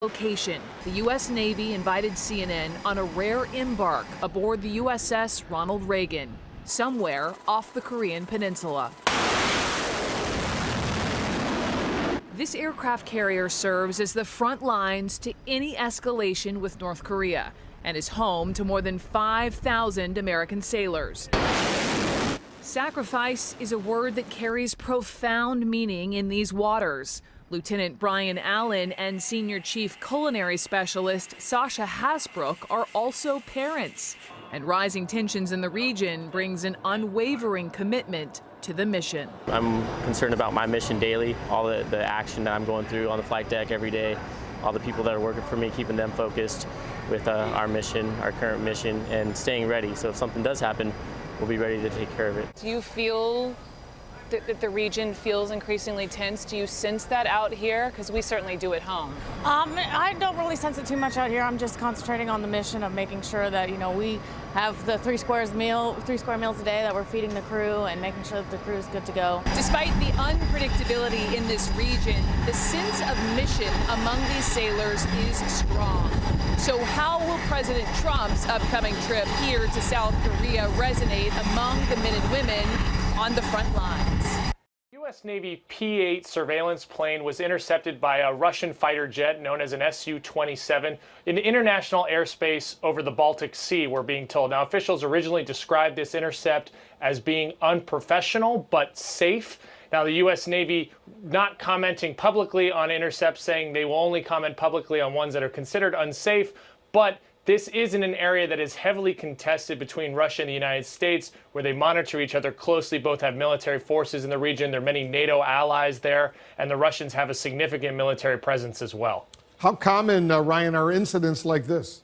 Location. The U.S. Navy invited CNN on a rare embark aboard the USS Ronald Reagan, somewhere off the Korean peninsula. This aircraft carrier serves as the front lines to any escalation with North Korea and is home to more than 5,000 American sailors. Sacrifice is a word that carries profound meaning in these waters. Lieutenant Brian Allen and Senior Chief Culinary Specialist Sasha Hasbrook are also parents. And rising tensions in the region brings an unwavering commitment to the mission. I'm concerned about my mission daily, all the action that I'm going through on the flight deck every day, all the people that are working for me, keeping them focused with our mission, our current mission, and staying ready. So if something does happen, we'll be ready to take care of it. Do you feel that the region feels increasingly tense? Do you sense that out here? Because we certainly do at home. I don't really sense it too much out here. I'm just concentrating on the mission of making sure that, we have the 3 square meals a day that we're feeding the crew and making sure that the crew is good to go. Despite the unpredictability in this region, the sense of mission among these sailors is strong. So how will President Trump's upcoming trip here to South Korea resonate among the men and women on the front lines? U.S. Navy P-8 surveillance plane was intercepted by a Russian fighter jet known as an Su-27 in international airspace over the Baltic Sea, we're being told. Now, officials originally described this intercept as being unprofessional but safe. Now, the U.S. Navy not commenting publicly on intercepts, saying they will only comment publicly on ones that are considered unsafe, but this is in an area that is heavily contested between Russia and the United States, where they monitor each other closely. Both have military forces in the region. There are many NATO allies there, and the Russians have a significant military presence as well. How common, Ryan, are incidents like this?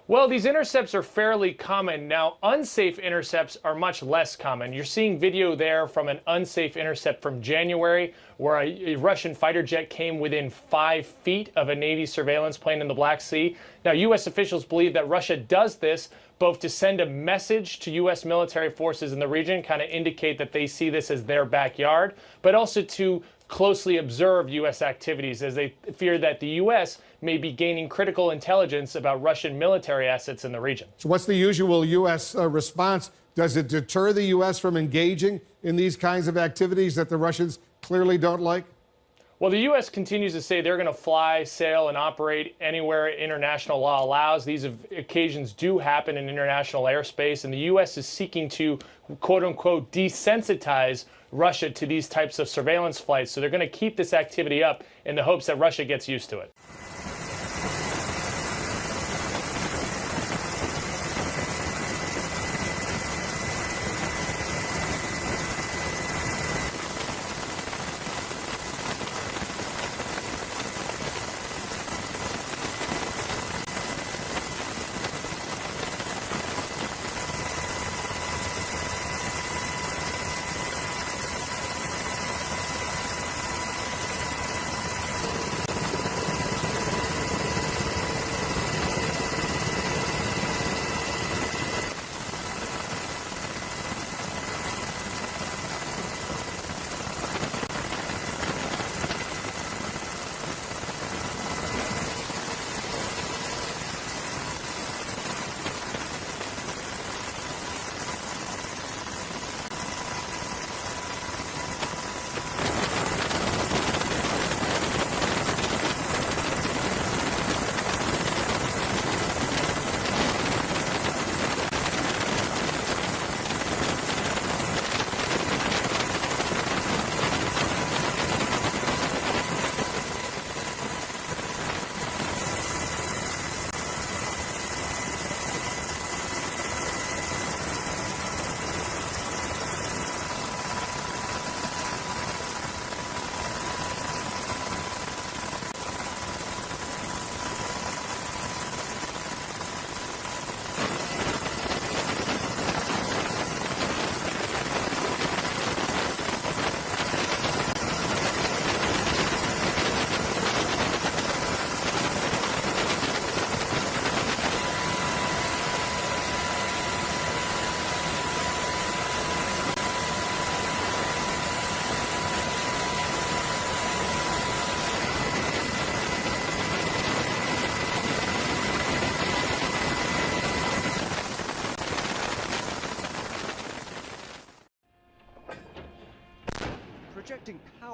Well, these intercepts are fairly common. Now, unsafe intercepts are much less common. You're seeing video there from an unsafe intercept from January, where a Russian fighter jet came within 5 feet of a Navy surveillance plane in the Black Sea. Now, U.S. officials believe that Russia does this both to send a message to U.S. military forces in the region, kind of indicate that they see this as their backyard, but also to closely observe U.S. activities, as they fear that the U.S. may be gaining critical intelligence about Russian military assets in the region. So what's the usual U.S. Response? Does it deter the U.S. from engaging in these kinds of activities that the Russians clearly don't like? Well, the U.S. continues to say they're going to fly, sail, and operate anywhere international law allows. These occasions do happen in international airspace, and the U.S. is seeking to, quote-unquote, desensitize Russia to these types of surveillance flights. So they're going to keep this activity up in the hopes that Russia gets used to it.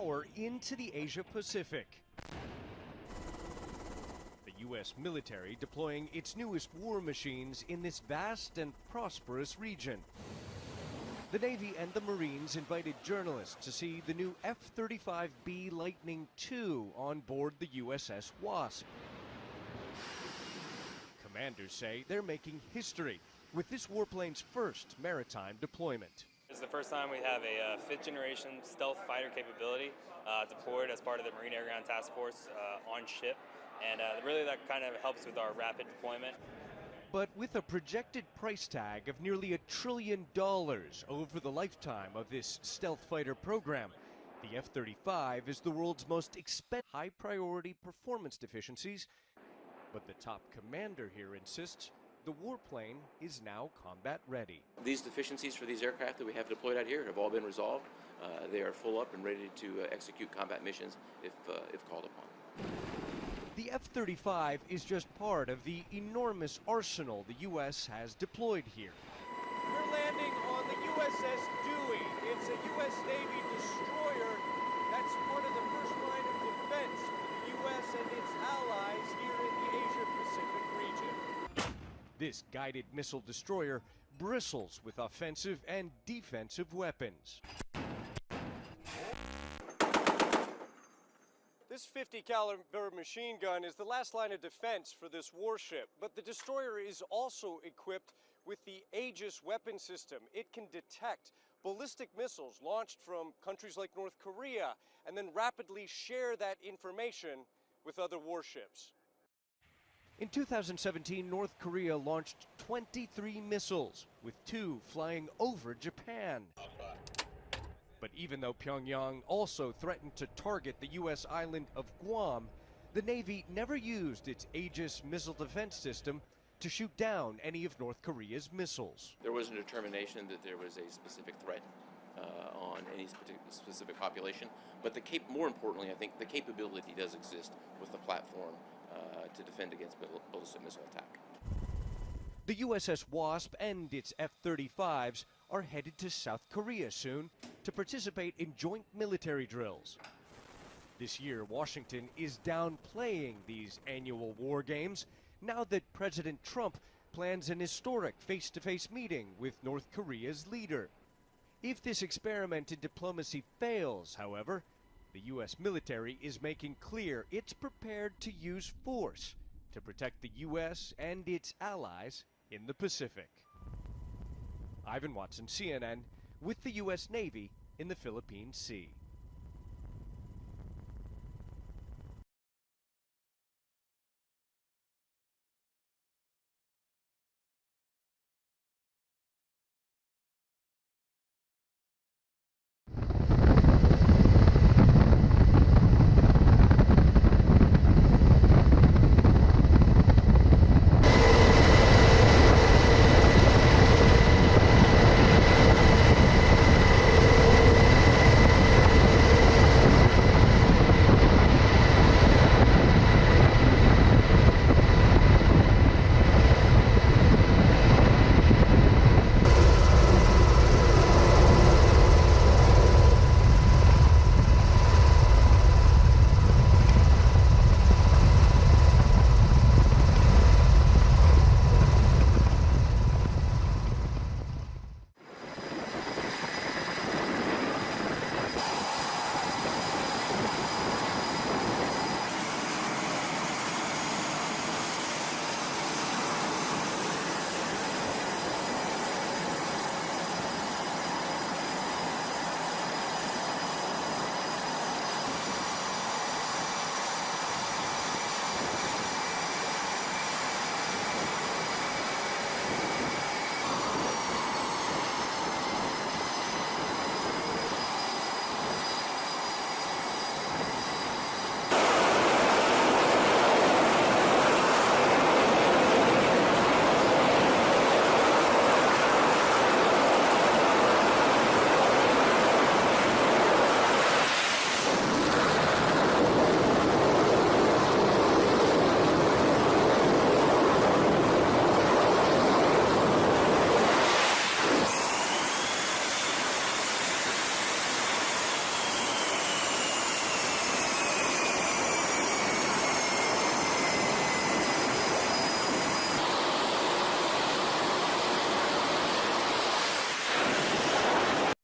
power into the Asia-Pacific. The U.S. military deploying its newest war machines in this vast and prosperous region. The Navy and the Marines invited journalists to see the new F-35B Lightning II on board the USS Wasp. Commanders say they're making history with this warplane's first maritime deployment. It's the first time we have a fifth-generation stealth fighter capability deployed as part of the Marine Air Ground Task Force on ship, and really that kind of helps with our rapid deployment. But with a projected price tag of nearly $1 trillion over the lifetime of this stealth fighter program, the F-35 is the world's most expensive high-priority performance deficiencies. But the top commander here insists the warplane is now combat ready. These deficiencies for these aircraft that we have deployed out here have all been resolved. They are full up and ready to execute combat missions if called upon. The F-35 is just part of the enormous arsenal the U.S. has deployed here. We're landing on the USS Dewey. It's a U.S. Navy destroyer that's part of the first line of defense for the U.S. and its allies here in the Asia-Pacific region. This guided missile destroyer bristles with offensive and defensive weapons. This 50 caliber machine gun is the last line of defense for this warship, but the destroyer is also equipped with the Aegis weapon system. It can detect ballistic missiles launched from countries like North Korea and then rapidly share that information with other warships. In 2017, North Korea launched 23 missiles, with 2 flying over Japan. But even though Pyongyang also threatened to target the U.S. island of Guam, the Navy never used its Aegis missile defense system to shoot down any of North Korea's missiles. There was a determination that there was a specific threat on any specific population, but more importantly, I think the capability does exist with the platform to defend against ballistic missile attack. The USS Wasp and its F-35s are headed to South Korea soon to participate in joint military drills. This year, Washington is downplaying these annual war games now that President Trump plans an historic face-to-face meeting with North Korea's leader. If this experiment in diplomacy fails, however, the U.S. military is making clear it's prepared to use force to protect the U.S. and its allies in the Pacific. Ivan Watson, CNN, with the U.S. Navy in the Philippine Sea.